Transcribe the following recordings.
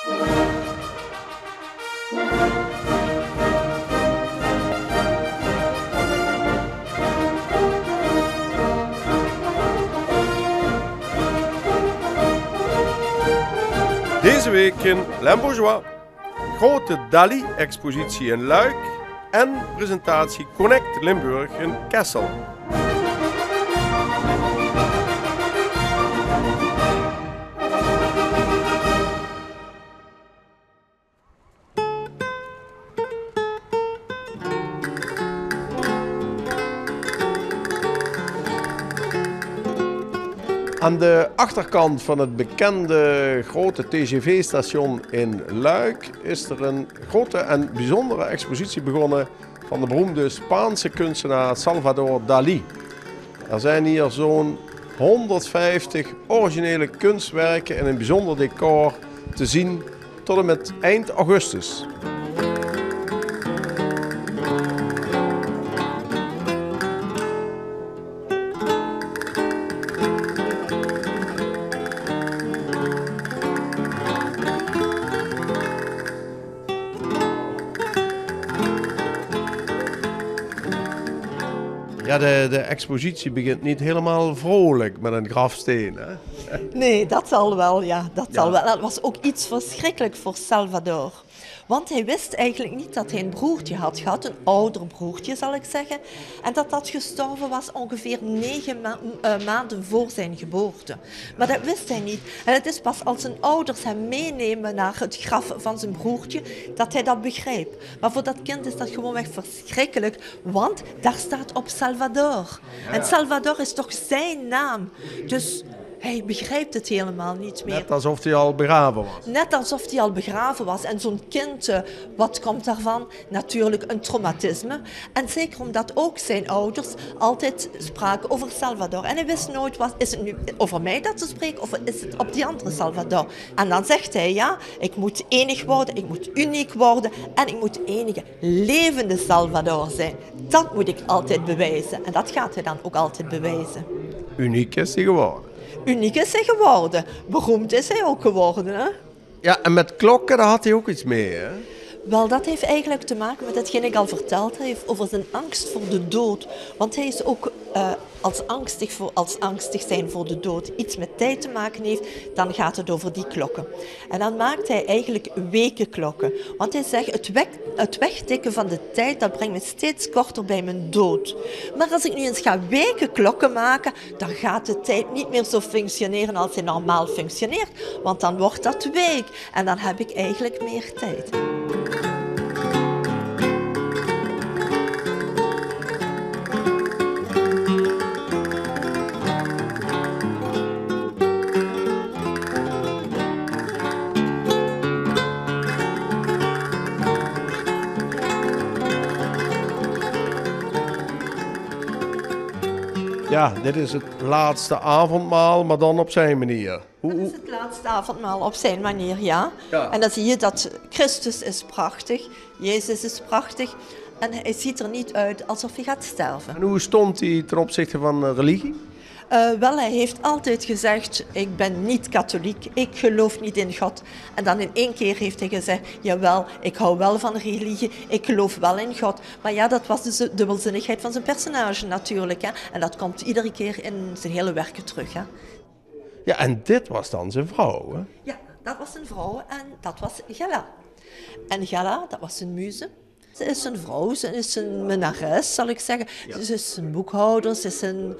Deze week in Limbourgeois. Grote Dali-expositie in Luik en presentatie Connect Limburg in Kessel. Aan de achterkant van het bekende grote TGV-station in Luik is er een grote en bijzondere expositie begonnen van de beroemde Spaanse kunstenaar Salvador Dalí. Er zijn hier zo'n 150 originele kunstwerken in een bijzonder decor te zien tot en met eind augustus. Ja, de expositie begint niet helemaal vrolijk met een grafsteen, hè? Nee, dat zal wel, ja. Dat zal wel. Dat was ook iets verschrikkelijk voor Salvador. Want hij wist eigenlijk niet dat hij een broertje had gehad, een ouder broertje zal ik zeggen. En dat gestorven was ongeveer 9 maanden voor zijn geboorte. Maar dat wist hij niet. En het is pas als zijn ouders hem meenemen naar het graf van zijn broertje, dat hij dat begreep. Maar voor dat kind is dat gewoonweg verschrikkelijk, want daar staat op Salvador. Ja. En Salvador is toch zijn naam. Dus hij begrijpt het helemaal niet meer. Net alsof hij al begraven was. Net alsof hij al begraven was. En zo'n kind, wat komt daarvan? Natuurlijk een traumatisme. En zeker omdat ook zijn ouders altijd spraken over Salvador. En hij wist nooit, is het nu over mij dat ze spreken of is het op die andere Salvador? En dan zegt hij, ja, ik moet enig worden, ik moet uniek worden en ik moet enige levende Salvador zijn. Dat moet ik altijd bewijzen. En dat gaat hij dan ook altijd bewijzen. Uniek is hij geworden. Uniek is hij geworden. Beroemd is hij ook geworden, hè? Ja, en met klokken, daar had hij ook iets mee, hè? Wel, dat heeft eigenlijk te maken met hetgeen ik al verteld heb over zijn angst voor de dood. Want hij is ook als angstig zijn voor de dood iets met tijd te maken heeft, dan gaat het over die klokken. En dan maakt hij eigenlijk wekenklokken. Want hij zegt, het wegtikken van de tijd, dat brengt me steeds korter bij mijn dood. Maar als ik nu eens ga wekenklokken maken, dan gaat de tijd niet meer zo functioneren als hij normaal functioneert. Want dan wordt dat week en dan heb ik eigenlijk meer tijd. Ja, dit is het laatste avondmaal, maar dan op zijn manier. Dat is het laatste avondmaal op zijn manier, ja. En dan zie je dat Christus is prachtig, Jezus is prachtig en hij ziet er niet uit alsof hij gaat sterven. En hoe stond hij ten opzichte van religie? Wel, hij heeft altijd gezegd, ik ben niet katholiek, ik geloof niet in God. En dan in 1 keer heeft hij gezegd, jawel, ik hou wel van religie, ik geloof wel in God. Maar ja, dat was dus de dubbelzinnigheid van zijn personage natuurlijk. Hè? En dat komt iedere keer in zijn hele werken terug. Hè? Ja, en dit was dan zijn vrouw, hè? Ja, dat was zijn vrouw en dat was Gala. En Gala, dat was zijn muze. Ze is een vrouw, ze is een menares, zal ik zeggen. Ja. Ze is een boekhouder, ze is een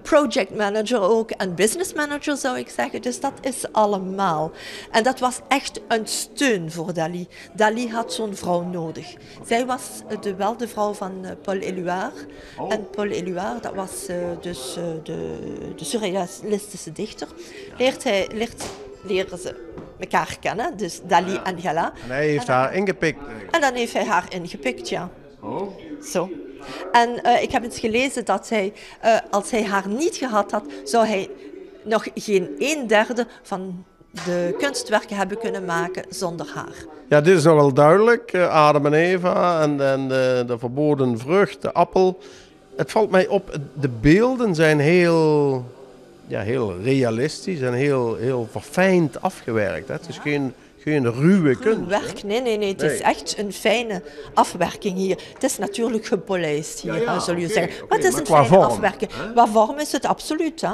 project manager ook en business manager zou ik zeggen. Dus dat is allemaal. En dat was echt een steun voor Dalí. Dalí had zo'n vrouw nodig. Zij was wel de vrouw van Paul Éluard. Oh. En Paul Éluard, dat was de surrealistische dichter. Leren ze elkaar kennen, dus Dalí en Gala. En hij heeft haar ingepikt. En dan heeft hij haar ingepikt, ja. Oh. Zo. En ik heb eens gelezen dat hij, als hij haar niet gehad had, zou hij nog geen 1/3 van de kunstwerken hebben kunnen maken zonder haar. Ja, dit is nogal duidelijk. Adam en Eva en de verboden vrucht, de appel. Het valt mij op, de beelden zijn heel realistisch en heel verfijnd afgewerkt. Hè. Het is geen geen ruwe kunst. Werk, nee. Het is echt een fijne afwerking hier. Het is natuurlijk gepolijst hier, zul je zeggen. Maar het is een fijne afwerking. Qua vorm is het absoluut. Hè?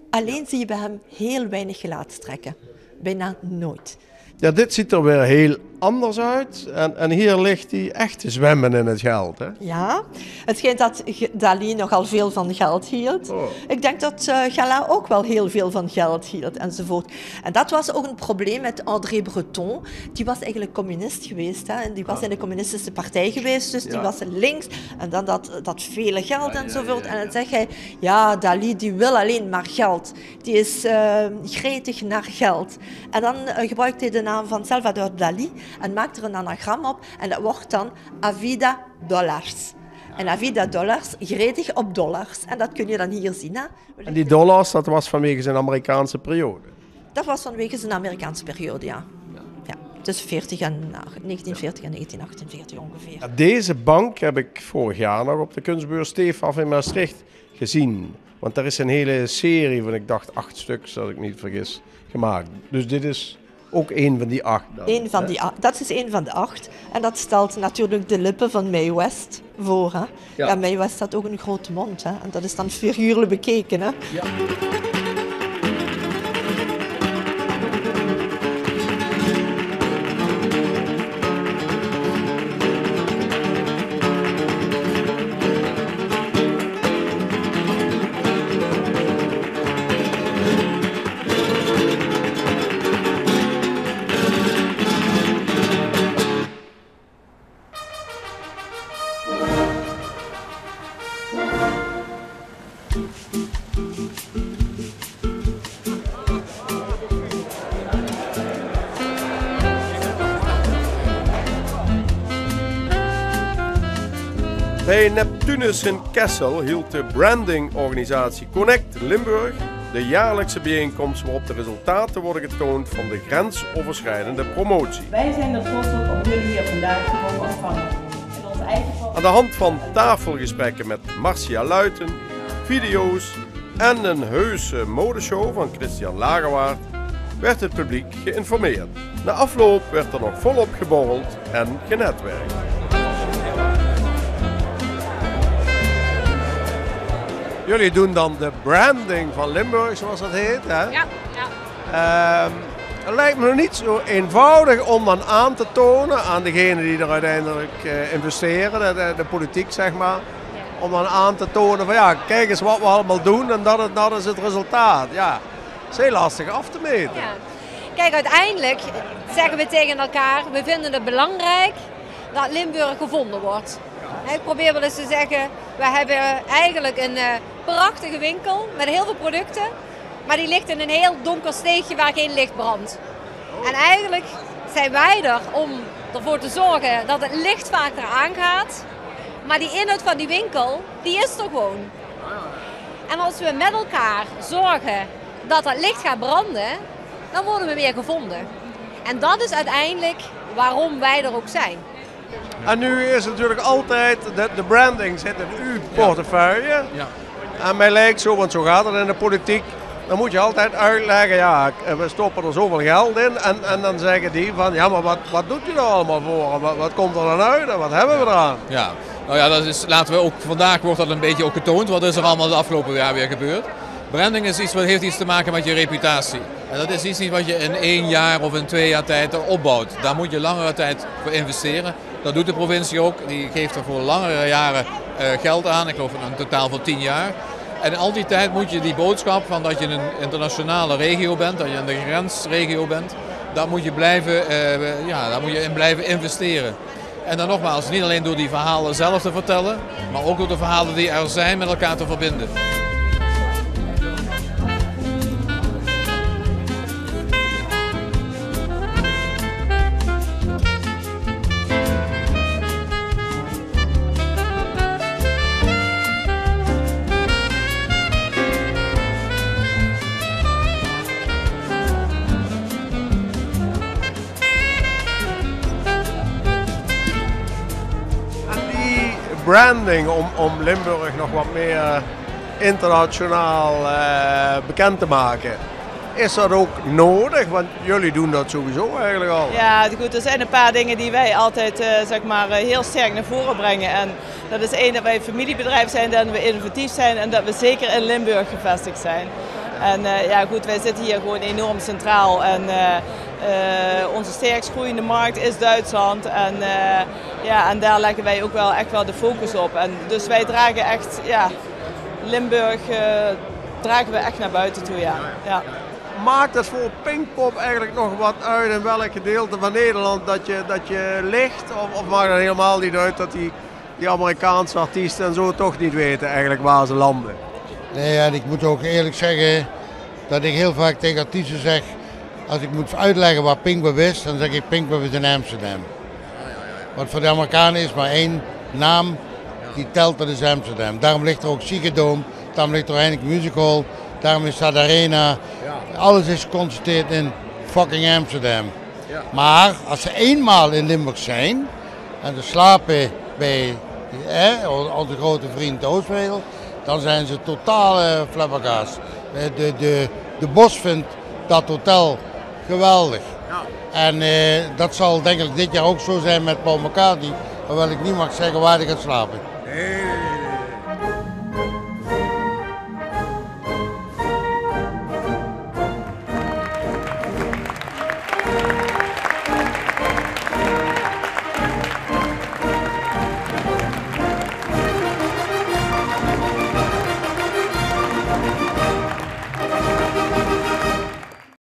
Alleen zie je bij hem heel weinig gelaatstrekken. Bijna nooit. Ja, dit ziet er weer heel anders uit. En hier ligt hij echt te zwemmen in het geld. Hè? Ja, het schijnt dat Dali nogal veel van geld hield. Oh. Ik denk dat Gala ook wel heel veel van geld hield enzovoort. En dat was ook een probleem met André Breton. Die was eigenlijk communist geweest. Hè? En die was in de communistische partij geweest. Dus die was links. En dan dat vele geld enzovoort. En dan zegt hij, ja, Dali die wil alleen maar geld. Die is gretig naar geld. En dan gebruikt hij de naam van Salvador Dali. En maakt er een anagram op en dat wordt dan Avida Dollars. En Avida Dollars, gretig op dollars. En dat kun je dan hier zien. Hè? En die dollars, dat was vanwege zijn Amerikaanse periode? Dat was vanwege zijn Amerikaanse periode, ja. Tussen 1940 en 1948 ongeveer. Ja, deze bank heb ik vorig jaar nog op de kunstbeurs Steefaf in Maastricht gezien. Want er is een hele serie van, ik dacht 8 stuks, als ik niet vergis, gemaakt. Dus dit is... ook één van die 8. Dat is één van de 8. En dat stelt natuurlijk de lippen van Mae West voor. Hè? Ja, Mae West had ook een grote mond. Hè? En dat is dan figuurlijk bekeken. Hè? Ja. Bij Neptunus in Kessel hield de brandingorganisatie Connect Limburg de jaarlijkse bijeenkomst waarop de resultaten worden getoond van de grensoverschrijdende promotie. Wij zijn er trots op om jullie hier vandaag te mogen ontvangen. Aan de hand van tafelgesprekken met Marcia Luiten, video's en een heuse modeshow van Christian Lagerwaard werd het publiek geïnformeerd. Na afloop werd er nog volop geborreld en genetwerkt. Jullie doen dan de branding van Limburg, zoals dat heet, hè? Ja. Het lijkt me nog niet zo eenvoudig om dan aan te tonen aan degenen die er uiteindelijk investeren, de politiek zeg maar. Ja. Om dan aan te tonen van ja, kijk eens wat we allemaal doen en dat is het resultaat. Ja, het is heel lastig af te meten. Ja. Kijk, uiteindelijk zeggen we tegen elkaar, we vinden het belangrijk dat Limburg gevonden wordt. Ik probeer wel eens te zeggen, we hebben eigenlijk een prachtige winkel met heel veel producten. Maar die ligt in een heel donker steegje waar geen licht brandt. En eigenlijk zijn wij er om ervoor te zorgen dat het licht vaker aangaat. Maar die inhoud van die winkel, die is er gewoon. En als we met elkaar zorgen dat het licht gaat branden, dan worden we weer gevonden. En dat is uiteindelijk waarom wij er ook zijn. En nu is natuurlijk altijd, de branding zit in uw portefeuille. Ja. En mij lijkt zo, want zo gaat het in de politiek, dan moet je altijd uitleggen, ja, we stoppen er zoveel geld in. En dan zeggen die van, ja, maar wat doet u er allemaal voor? Wat komt er dan uit en wat hebben we eraan? Ja, nou ja, dat is, laten we ook, vandaag wordt dat een beetje ook getoond. Wat is er allemaal de afgelopen jaar weer gebeurd? Branding is iets wat heeft iets te maken met je reputatie. En dat is iets niet wat je in 1 jaar of in 2 jaar tijd opbouwt. Daar moet je langere tijd voor investeren. Dat doet de provincie ook. Die geeft er voor langere jaren geld aan. Ik geloof een totaal van 10 jaar. En in al die tijd moet je die boodschap van dat je een internationale regio bent, dat je in de grensregio bent, daar moet je in blijven investeren. En dan nogmaals, niet alleen door die verhalen zelf te vertellen, maar ook door de verhalen die er zijn met elkaar te verbinden. Branding om Limburg nog wat meer internationaal bekend te maken. is dat ook nodig? Want jullie doen dat sowieso eigenlijk al. Ja, goed, er zijn een paar dingen die wij altijd zeg maar, heel sterk naar voren brengen. En dat is één, dat wij een familiebedrijf zijn, dat we innovatief zijn en dat we zeker in Limburg gevestigd zijn. En ja, goed, wij zitten hier gewoon enorm centraal en onze sterkst groeiende markt is Duitsland. En, ja, en daar leggen wij ook wel echt wel de focus op. En dus wij dragen echt, ja, Limburg dragen we echt naar buiten toe, ja. Ja. Maakt het voor Pinkpop eigenlijk nog wat uit in welk gedeelte van Nederland dat je ligt? Of maakt het helemaal niet uit dat die Amerikaanse artiesten en zo toch niet weten eigenlijk waar ze landen? Nee, en ik moet ook eerlijk zeggen dat ik heel vaak tegen artiesten zeg, als ik moet uitleggen waar Pinkpop is, dan zeg ik Pinkpop is in Amsterdam. Want voor de Amerikanen is maar één naam die telt, dat is Amsterdam. Daarom ligt er ook Ziggo Dome, daarom ligt er Heineken Music Hall, daarom is dat Arena. Alles is geconcentreerd in fucking Amsterdam. Maar als ze eenmaal in Limburg zijn en ze slapen bij onze grote vriend de Oostwereld, dan zijn ze totaal flabbergast. De Bos vindt dat hotel geweldig. En dat zal denk ik dit jaar ook zo zijn met Paul McCartney, hoewel ik niet mag zeggen waar hij gaat slapen. Nee.